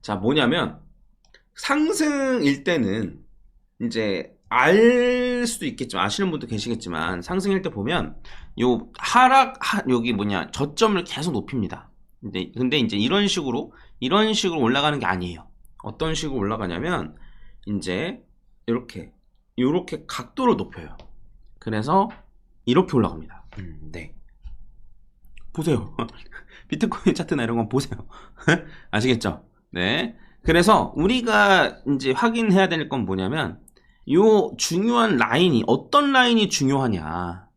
자, 뭐냐면 상승일 때는 이제 알 수도 있겠지만 아시는 분도 계시겠지만 상승일 때 보면 요 여기 뭐냐 저점을 계속 높입니다. 근데 이제 이런 식으로 올라가는 게 아니에요. 어떤 식으로 올라가냐면 이제 요렇게 각도를 높여요. 그래서 이렇게 올라갑니다. 네. 보세요. 비트코인 차트나 이런 건 보세요. 아시겠죠? 네. 그래서 우리가 이제 확인해야 될 건 뭐냐면 요 중요한 라인이 어떤 라인이 중요하냐,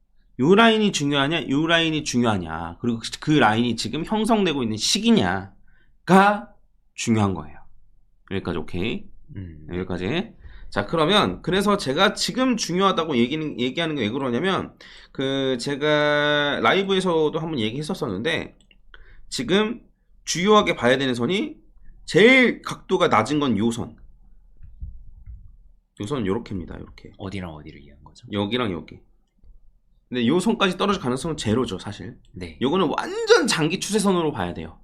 요 라인이 중요하냐, 요 라인이 중요하냐, 그리고 그 라인이 지금 형성되고 있는 시기냐가 중요한 거예요. 여기까지 오케이? 여기까지. 자, 그러면 그래서 제가 지금 중요하다고 얘기하는 게 왜 그러냐면 제가 라이브에서도 한번 얘기했었었는데 지금 주요하게 봐야 되는 선이 제일 각도가 낮은 건 요 선. 요 선은 요렇게입니다. 요렇게. 어디랑 어디를 이해한 거죠? 여기랑 여기. 근데 요 선까지 떨어질 가능성은 제로죠, 사실. 네. 요거는 완전 장기 추세선으로 봐야 돼요.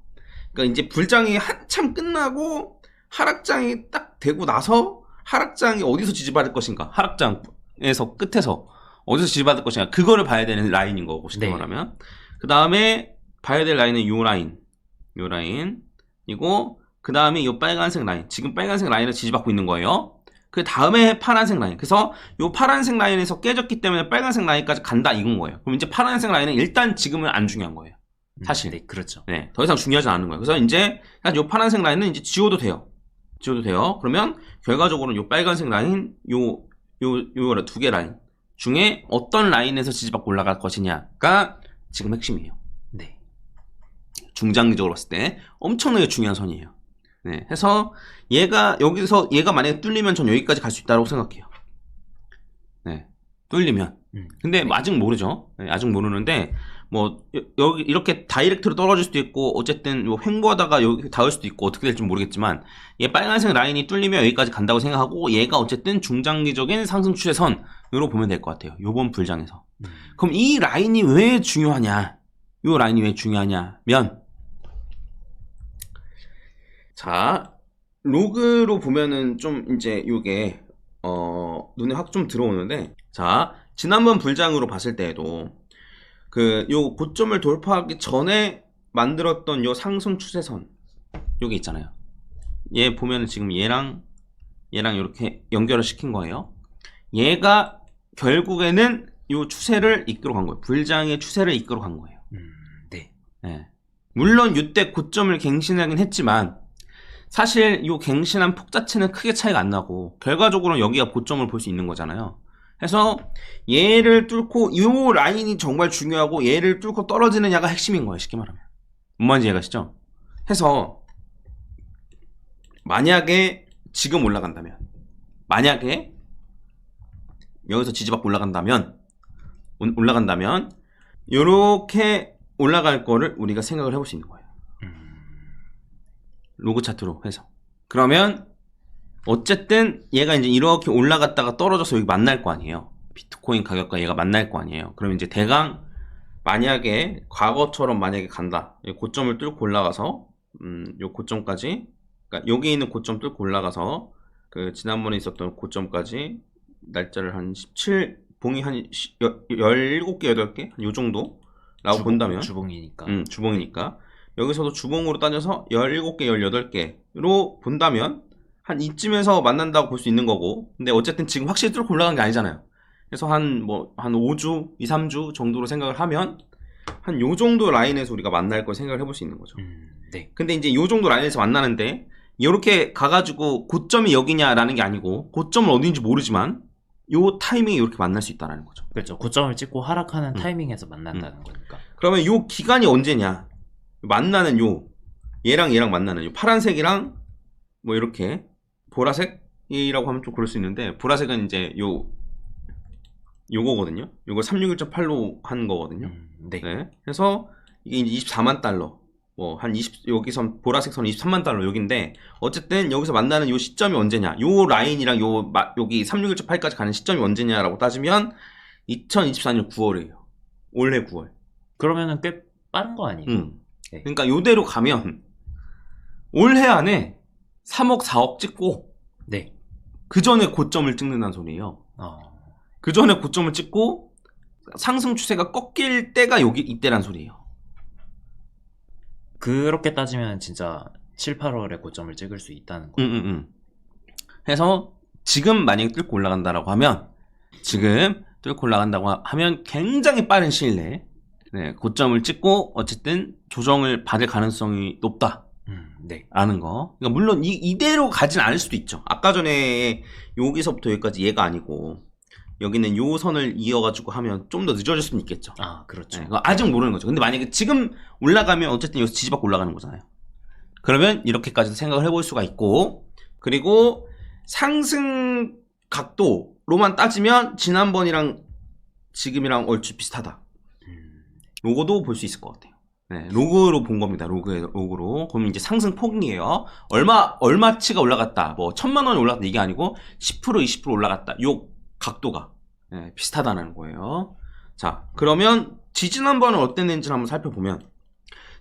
그러니까 이제 불장이 한참 끝나고 하락장이 딱 되고 나서 하락장이 어디서 지지받을 것인가? 하락장에서 끝에서 어디서 지지받을 것인가? 그거를 봐야 되는 라인인 거고, 쉽게 네. 말하면. 그 다음에 봐야 될 라인은 요 라인. 요 라인이고, 그 다음에 요 빨간색 라인. 지금 빨간색 라인을 지지받고 있는 거예요. 그 다음에 파란색 라인. 그래서 요 파란색 라인에서 깨졌기 때문에 빨간색 라인까지 간다 이건 거예요. 그럼 이제 파란색 라인은 일단 지금은 안 중요한 거예요. 사실. 네, 그렇죠. 네, 더 이상 중요하지 않은 거예요. 그래서 이제 요 파란색 라인은 이제 지워도 돼요. 그러면 결과적으로는 요 빨간색 라인, 요 두 개 라인 중에 어떤 라인에서 지지받고 올라갈 것이냐가 지금 핵심이에요. 네. 중장기적으로 봤을 때 엄청나게 중요한 선이에요. 네, 해서 얘가 만약에 뚫리면 전 여기까지 갈 수 있다고 생각해요. 네, 뚫리면. 근데 네. 아직 모르죠. 네, 아직 모르는데 뭐 여기 이렇게 다이렉트로 떨어질 수도 있고 어쨌든 뭐 횡보하다가 여기 닿을 수도 있고 어떻게 될지 모르겠지만 얘 빨간색 라인이 뚫리면 여기까지 간다고 생각하고 얘가 어쨌든 중장기적인 상승 추세선으로 보면 될 것 같아요. 요번 불장에서. 그럼 이 라인이 왜 중요하냐? 요 라인이 왜 중요하냐면 자, 로그로 보면은 좀 이제 요게 눈에 확 좀 들어오는데, 자, 지난번 불장으로 봤을 때에도 요 고점을 돌파하기 전에 만들었던 요 상승 추세선 요게 있잖아요. 얘 보면은 지금 얘랑 이렇게 연결을 시킨 거예요. 얘가 결국에는 요 추세를 이끌어 간 거예요. 불장의 추세를 이끌어 간 거예요. 네. 네. 물론 이때 고점을 갱신하긴 했지만 사실 이 갱신한 폭 자체는 크게 차이가 안 나고 결과적으로는 여기가 고점을 볼 수 있는 거잖아요. 그래서 얘를 뚫고 이 라인이 정말 중요하고 얘를 뚫고 떨어지느냐가 핵심인 거예요. 쉽게 말하면. 뭔 말인지 이해가시죠? 해서 만약에 지금 올라간다면, 만약에 여기서 지지받고 올라간다면 요렇게 올라갈 거를 우리가 생각을 해볼 수 있는 거예요. 로그 차트로 해서. 그러면 어쨌든 얘가 이제 이렇게 올라갔다가 떨어져서 여기 만날 거 아니에요. 비트코인 가격과 얘가 만날 거 아니에요. 그럼 이제 대강 만약에 과거처럼 만약에 간다. 고점을 뚫고 올라가서 요 고점까지, 그러니까 여기 있는 고점 뚫고 올라가서 지난번에 있었던 고점까지 날짜를 한 17, 봉이 한 17개, 8개? 요 정도라고 본다면 주봉이니까. 주봉이니까. 여기서도 주봉으로 따져서 17개, 18개로 본다면 한 이쯤에서 만난다고 볼 수 있는 거고, 근데 어쨌든 지금 확실히 뚫고 올라간 게 아니잖아요. 그래서 한 5주, 2, 3주 정도로 생각을 하면 한 요 정도 라인에서 우리가 만날 걸 생각을 해볼 수 있는 거죠. 네. 근데 이제 요 정도 라인에서 만나는데 이렇게 가가지고 고점이 여기냐라는 게 아니고 고점은 어딘지 모르지만 요 타이밍에 이렇게 만날 수 있다는 거죠. 그렇죠. 고점을 찍고 하락하는 타이밍에서 만난다는 거니까. 그러면 요 기간이 언제냐? 만나는 얘랑 만나는 요 파란색이랑 뭐 이렇게 보라색이라고 하면 좀 그럴 수 있는데, 보라색은 이제 요거거든요. 요거 361.8로 한 거거든요. 네. 네. 그래서 이게 이제 24만 달러. 여기서 보라색 선은 23만 달러 여기인데, 어쨌든 여기서 만나는 요 시점이 언제냐? 요 라인이랑 여기 361.8까지 가는 시점이 언제냐라고 따지면 2024년 9월이에요. 올해 9월. 그러면은 꽤 빠른 거 아니에요? 네. 그러니까 요대로 가면 올해 안에 3억, 4억 찍고 네. 그 전에 고점을 찍는다는 소리예요. 그 전에 고점을 찍고 상승 추세가 꺾일 때가 이때란 소리예요. 그렇게 따지면 진짜 7, 8월에 고점을 찍을 수 있다는 거. 해서 지금 만약에 뚫고 올라간다고 하면 굉장히 빠른 시일 내에 네, 고점을 찍고 어쨌든 조정을 받을 가능성이 높다. 네. 라는 거. 그러니까 물론 이대로 가진 않을 수도 있죠. 아까 전에 여기서부터 여기까지 얘가 아니고 여기는 요 선을 이어가지고 하면 좀 더 늦어질 수는 있겠죠. 그렇죠. 네, 그거 아직 모르는 거죠. 근데 만약에 지금 올라가면 어쨌든 여기서 지지받고 올라가는 거잖아요. 그러면 이렇게까지 생각을 해볼 수가 있고, 그리고 상승 각도로만 따지면 지난번이랑 지금이랑 얼추 비슷하다. 로고도 볼 수 있을 것 같아요. 네, 로그로 본 겁니다. 로그로. 그럼 이제 상승 폭이에요. 얼마치가 올라갔다. 뭐 1,000만 원이 올라갔다 이게 아니고 10% 20% 올라갔다. 요 각도가 네, 비슷하다는 거예요. 자, 그러면 지지난번은 어땠는지 한번 살펴보면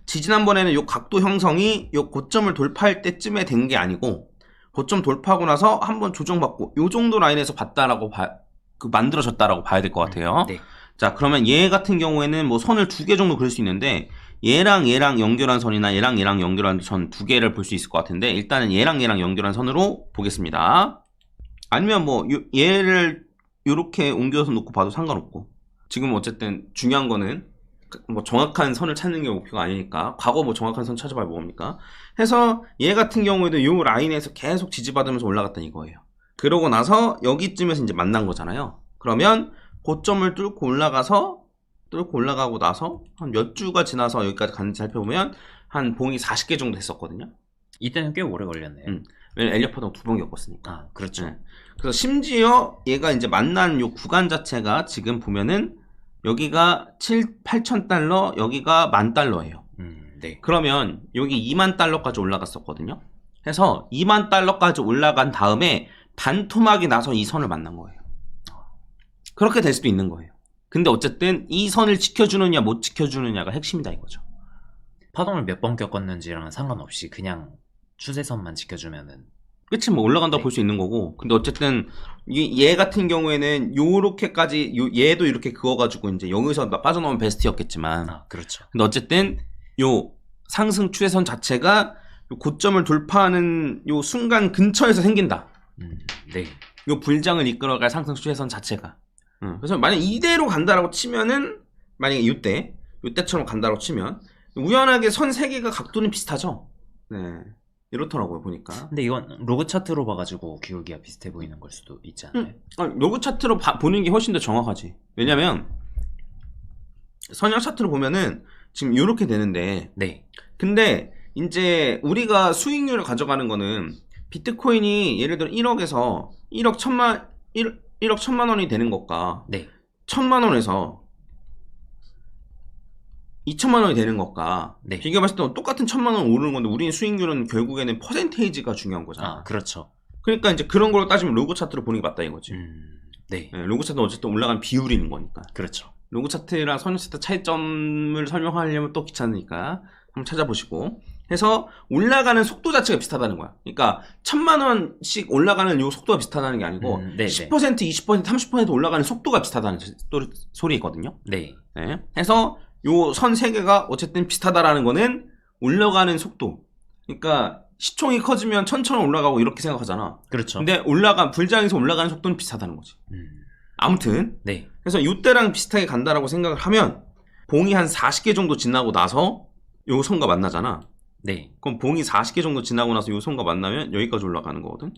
지지난번에는 요 각도 형성이 요 고점을 돌파할 때쯤에 된 게 아니고 고점 돌파하고 나서 한번 조정받고 요 정도 라인에서 봤다라고 만들어졌다라고 봐야 될 것 같아요. 네. 자, 그러면 얘 같은 경우에는 뭐 선을 2개 정도 그릴 수 있는데 얘랑 연결한 선이나 얘랑 연결한 선 2개를 볼 수 있을 것 같은데 일단은 얘랑 연결한 선으로 보겠습니다. 아니면 뭐 얘를 이렇게 옮겨서 놓고 봐도 상관없고 지금 어쨌든 중요한 거는 뭐 정확한 선을 찾는 게 목표가 아니니까 과거 뭐 정확한 선 찾아봐야 뭐합니까? 해서 얘 같은 경우에도 요 라인에서 계속 지지받으면서 올라갔다 이거예요. 그러고 나서 여기쯤에서 이제 만난 거잖아요. 그러면 고점을 뚫고 올라가고 나서 한 몇 주가 지나서 여기까지 갔는지 살펴보면 한 봉이 40개 정도 됐었거든요. 이때는 꽤 오래 걸렸네요. 왜냐면 엘리엇 파동 2번 겪었으니까. 그렇죠. 네. 그래서 심지어 얘가 이제 만난 요 구간 자체가 지금 보면은 여기가 8천 달러, 여기가 10,000달러예요. 네. 그러면 여기 2만 달러까지 올라갔었거든요. 해서 2만 달러까지 올라간 다음에 반토막이 나서 이 선을 만난 거예요. 그렇게 될 수도 있는 거예요. 근데 어쨌든 이 선을 지켜주느냐 못 지켜주느냐가 핵심이다 이거죠. 파동을 몇 번 겪었는지랑은 상관없이 그냥 추세선만 지켜주면은 끝이 뭐 올라간다고 네. 볼 수 있는 거고. 근데 어쨌든 얘 같은 경우에는 요렇게까지 얘도 이렇게 그어가지고 이제 여기서 빠져나오면 베스트였겠지만 그렇죠. 근데 어쨌든 요 상승 추세선 자체가 요 고점을 돌파하는 요 순간 근처에서 생긴다. 네. 요 불장을 이끌어갈 상승 추세선 자체가. 그래서 만약 이대로 간다라고 치면은 만약에 요때처럼 간다라고 치면 우연하게 선 3개가 각도는 비슷하죠. 네. 이렇더라고요 보니까. 근데 이건 로그 차트로 봐가지고 기울기가 비슷해 보이는 걸 수도 있지 않나요? 로그 차트로 보는 게 훨씬 더 정확하지. 왜냐면 선형 차트로 보면은 지금 이렇게 되는데 네. 근데 이제 우리가 수익률을 가져가는 거는 비트코인이 예를 들어 1억에서 1억 1,000만 원이 되는 것과 네. 1,000만 원에서 2,000만 원이 되는 것과 네. 비교해봤을 때 똑같은 1,000만 원 오르는 건데 우리는 수익률은 결국에는 퍼센테이지가 중요한 거잖아. 그렇죠. 그러니까 이제 그런 걸로 따지면 로그 차트로 보는 게 맞다 이거지. 네. 네, 로그 차트는 어쨌든 올라간 비율이 있는 거니까. 그렇죠. 로그 차트랑 선형 차트 차이점을 설명하려면 또 귀찮으니까 한번 찾아보시고 해서 올라가는 속도 자체가 비슷하다는 거야. 그러니까 1,000만 원씩 올라가는 요 속도가 비슷하다는 게 아니고 10%, 20%, 30% 올라가는 속도가 비슷하다는 소리거든요. 네. 네. 해서 요 선 3개가 어쨌든 비슷하다라는 거는 올라가는 속도. 그러니까 시총이 커지면 천천히 올라가고 이렇게 생각하잖아. 그렇죠. 근데 불장에서 올라가는 속도는 비슷하다는 거지. 아무튼 네. 그래서 이때랑 비슷하게 간다라고 생각을 하면 봉이 한 40개 정도 지나고 나서 요 선과 만나잖아. 네. 그럼 봉이 40개 정도 지나고 나서 요 선과 만나면 여기까지 올라가는 거거든.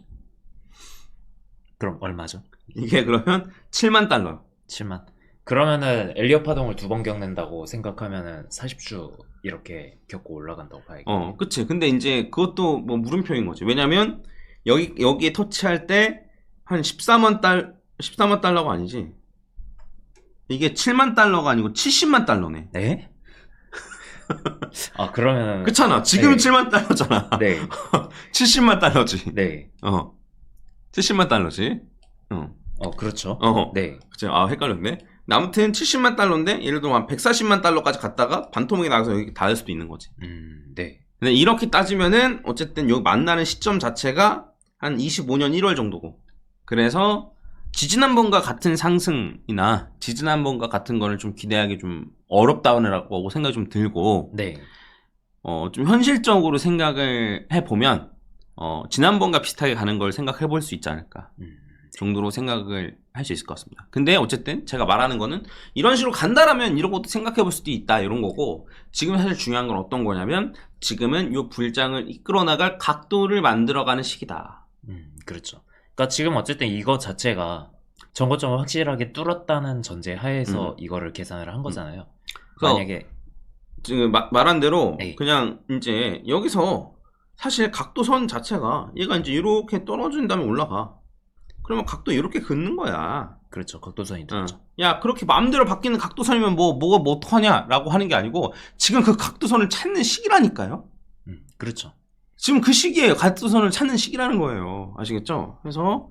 그럼 얼마죠? 이게 그러면 7만 달러. 7만. 그러면은 엘리엇 파동을 2번 겪는다고 생각하면은 40주 이렇게 겪고 올라간다고 봐야겠네. 그치. 근데 이제 그것도 뭐 물음표인 거지. 왜냐면 여기에 터치할 때 한 14만 달러가 아니지. 이게 7만 달러가 아니고 70만 달러네. 네? 그러면은 그렇잖아. 지금은 네. 7만 달러잖아. 네. 70만 달러지. 네. 70만 달러지. 그렇죠. 네. 그치. 헷갈렸네. 아무튼 70만 달러인데 예를 들어 한 140만 달러까지 갔다가 반토막이 나가서 여기 닿을 수도 있는 거지. 네. 근데 이렇게 따지면은 어쨌든 여기 만나는 시점 자체가 한 25년 1월 정도고. 그래서 지지난번과 같은 상승이나 지지난번과 같은 거를 좀 기대하기 좀 어렵다고 생각이 좀 들고, 네. 좀 현실적으로 생각을 해보면, 지난번과 비슷하게 가는 걸 생각해 볼 수 있지 않을까 정도로 생각을 할 수 있을 것 같습니다. 근데 어쨌든 제가 말하는 거는 이런 식으로 간다라면 이런 것도 생각해 볼 수도 있다 이런 거고, 지금 사실 중요한 건 어떤 거냐면 지금은 이 불장을 이끌어 나갈 각도를 만들어가는 시기다. 그렇죠. 그러니까 지금 어쨌든 이거 자체가 전고점을 확실하게 뚫었다는 전제 하에서 이거를 계산을 한 거잖아요. 그래서 만약에 지금 말한 대로 네. 그냥 이제 여기서 사실 각도선 자체가 얘가 이제 이렇게 떨어진 다음에 올라가. 그러면 각도 이렇게 긋는 거야. 그렇죠. 각도선이 응. 됐죠. 야, 그렇게 마음대로 바뀌는 각도선이면 뭐가 어떡하냐라고 하는 게 아니고 지금 그 각도선을 찾는 시기라니까요. 그렇죠. 지금 그 시기에 각도선을 찾는 시기라는 거예요. 아시겠죠? 그래서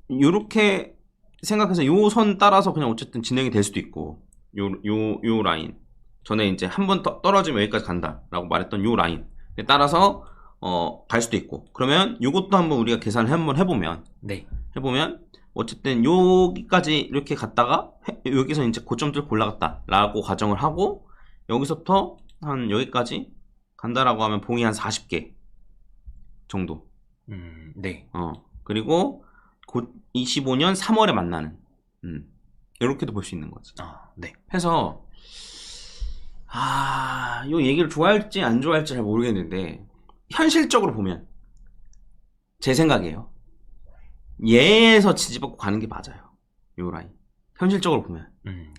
요렇게 생각해서 요 선 따라서 그냥 어쨌든 진행이 될 수도 있고, 요 라인 전에 이제 한 번 떨어지면 여기까지 간다라고 말했던 요 라인 따라서 갈 수도 있고, 그러면 요것도 한번 우리가 계산을 한번 해보면 네. 어쨌든 여기까지 이렇게 갔다가 여기서 이제 고점 뚫고 올라갔다라고 가정을 하고, 여기서부터 한 여기까지 간다라고 하면 봉이 한 40개 정도. 네. 그리고 곧 25년 3월에 만나는, 이렇게도 볼 수 있는 거지. 네. 해서 요 얘기를 좋아할지 안 좋아할지 잘 모르겠는데, 현실적으로 보면 제 생각이에요. 얘에서 지지받고 가는 게 맞아요. 요 라인. 현실적으로 보면.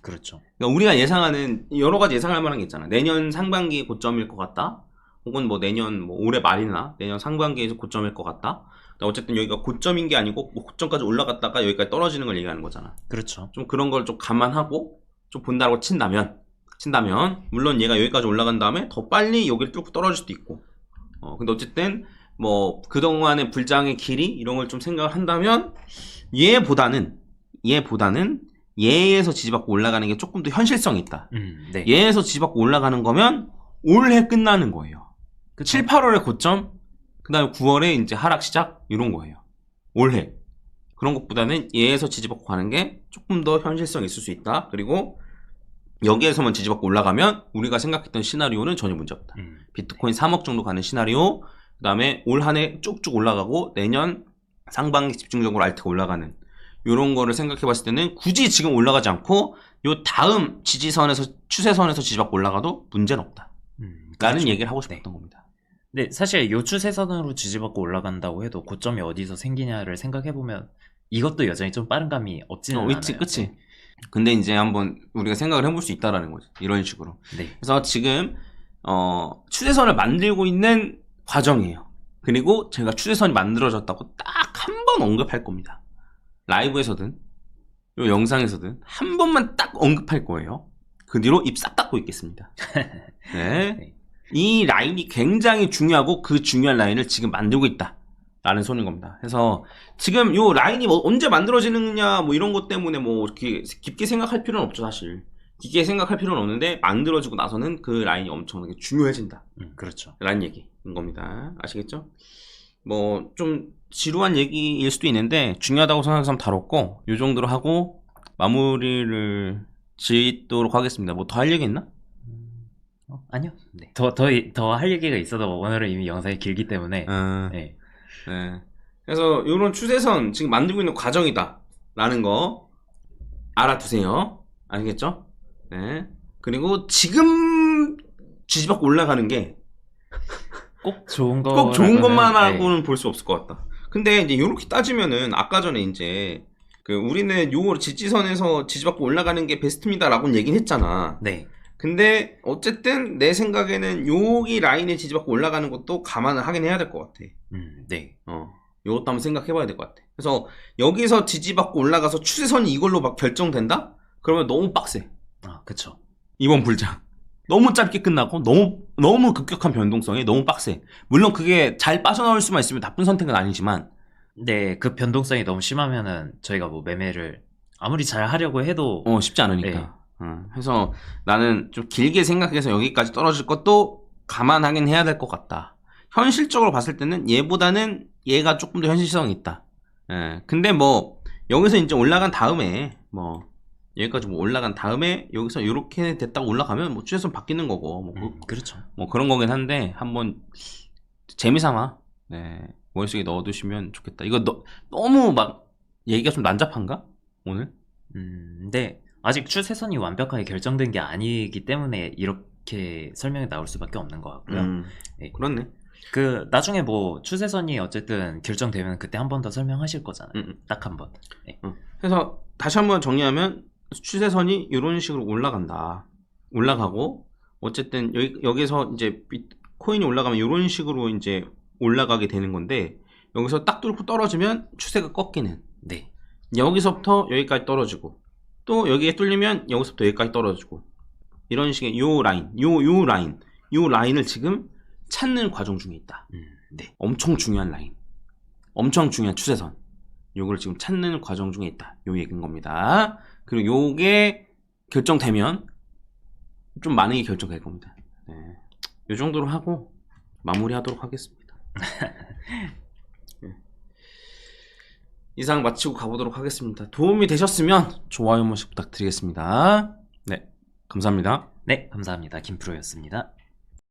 그렇죠. 그러니까 우리가 예상하는 여러 가지 예상할 만한 게 있잖아. 내년 상반기 고점일 것 같다. 혹은 뭐 내년 올해 말이나 내년 상반기에서 고점일 것 같다. 어쨌든 여기가 고점인 게 아니고 고점까지 올라갔다가 여기까지 떨어지는 걸 얘기하는 거잖아. 그렇죠. 좀 그런 걸 좀 감안하고 좀 본다고 친다면 물론 얘가 여기까지 올라간 다음에 더 빨리 여기를 뚫고 떨어질 수도 있고. 근데 어쨌든 뭐 그동안의 불장의 길이 이런 걸 좀 생각을 한다면 얘보다는 얘에서 지지받고 올라가는 게 조금 더 현실성이 있다. 네. 얘에서 지지받고 올라가는 거면 올해 끝나는 거예요. 그쵸? 7, 8월에 고점, 그 다음에 9월에 이제 하락 시작, 이런 거예요. 올해. 그런 것보다는 얘에서 지지받고 가는 게 조금 더 현실성이 있을 수 있다. 그리고 여기에서만 지지받고 올라가면 우리가 생각했던 시나리오는 전혀 문제없다. 비트코인 3억 정도 가는 시나리오, 그 다음에 올 한 해 쭉쭉 올라가고 내년 상반기 집중적으로 알트가 올라가는 이런 거를 생각해 봤을 때는 굳이 지금 올라가지 않고 요 다음 지지선에서 추세선에서 지지받고 올라가도 문제는 없다. 라는 그렇죠. 얘기를 하고 싶었던 겁니다. 네, 사실 요 추세선으로 지지받고 올라간다고 해도 고점이 어디서 생기냐를 생각해보면 이것도 여전히 좀 빠른 감이 없지는 않아요. 있지, 그치? 근데 이제 한번 우리가 생각을 해볼 수 있다라는 거지. 이런 식으로. 네. 그래서 지금 추세선을 만들고 있는 과정이에요. 그리고 제가 추세선이 만들어졌다고 딱 한 번 언급할 겁니다. 라이브에서든 요 영상에서든 한 번만 딱 언급할 거예요. 그 뒤로 입 싹 닫고 있겠습니다. 네. 네. 이 라인이 굉장히 중요하고 그 중요한 라인을 지금 만들고 있다 라는 소리인 겁니다. 그래서 지금 요 라인이 뭐 언제 만들어지느냐 뭐 이런 것 때문에 뭐 이렇게 깊게 생각할 필요는 없죠. 사실 깊게 생각할 필요는 없는데 만들어지고 나서는 그 라인이 엄청나게 중요해진다 그렇죠. 라는 얘기인 겁니다. 아시겠죠? 뭐 좀 지루한 얘기일 수도 있는데 중요하다고 생각해서 한번 다뤘고, 요 정도로 하고 마무리를 짓도록 하겠습니다. 뭐 더 할 얘기 있나? 아니요. 네. 더 할 얘기가 있어도 오늘은 이미 영상이 길기 때문에. 네. 네. 그래서 이런 추세선 지금 만들고 있는 과정이다 라는 거 알아두세요. 아시겠죠? 네. 그리고 지금 지지받고 올라가는 게 꼭 좋은 거. 꼭 좋은 것만 네. 하고는 볼 수 없을 것 같다. 근데 이제 이렇게 따지면은 아까 전에 이제 우리는 요 지지선에서 지지받고 올라가는 게 베스트입니다라고는 얘기는 했잖아. 네. 근데 어쨌든 내 생각에는 여기 라인에 지지받고 올라가는 것도 감안을 하긴 해야 될 것 같아. 네. 이것도 한번 생각해봐야 될 것 같아. 그래서 여기서 지지받고 올라가서 추세선이 이걸로 막 결정된다? 그러면 너무 빡세. 그쵸. 이번 불장. 너무 짧게 끝나고 너무 급격한 변동성이 너무 빡세. 물론 그게 잘 빠져나올 수만 있으면 나쁜 선택은 아니지만, 네, 그 변동성이 너무 심하면은 저희가 뭐 매매를 아무리 잘 하려고 해도 쉽지 않으니까. 그래서 나는 좀 길게 생각해서 여기까지 떨어질 것도 감안하긴 해야 될 것 같다. 현실적으로 봤을 때는 얘보다는 얘가 조금 더 현실성이 있다. 예, 근데 뭐 여기서 이제 올라간 다음에 뭐 여기까지 뭐 올라간 다음에 여기서 이렇게 됐다고 올라가면 뭐 추세선 바뀌는 거고 뭐, 그렇죠. 뭐 그런 거긴 한데 한번 재미삼아 네, 머릿속에 넣어두시면 좋겠다. 이거 너무 막 얘기가 좀 난잡한가 오늘? 근데 아직 추세선이 완벽하게 결정된 게 아니기 때문에 이렇게 설명이 나올 수밖에 없는 것 같고요. 네. 그렇네. 그 나중에 뭐 추세선이 어쨌든 결정되면 그때 한 번 더 설명하실 거잖아요. 딱 한 번. 네. 그래서 다시 한번 정리하면 추세선이 이런 식으로 올라간다. 올라가고 어쨌든 여기서 이제 코인이 올라가면 이런 식으로 이제 올라가게 되는 건데 여기서 딱 뚫고 떨어지면 추세가 꺾이는. 네. 여기서부터 여기까지 떨어지고 또 여기에 뚫리면 여기서부터 여기까지 떨어지고 이런 식의 요 라인을 지금 찾는 과정 중에 있다. 네. 엄청 중요한 라인, 엄청 중요한 추세선, 요걸 지금 찾는 과정 중에 있다. 요 얘기인 겁니다. 그리고 요게 결정되면 좀 많은 게 결정될 겁니다. 네. 요 정도로 하고 마무리하도록 하겠습니다. 네. 이상 마치고 가보도록 하겠습니다. 도움이 되셨으면 좋아요 한 번씩 부탁드리겠습니다. 네, 감사합니다. 네, 감사합니다. 김프로였습니다.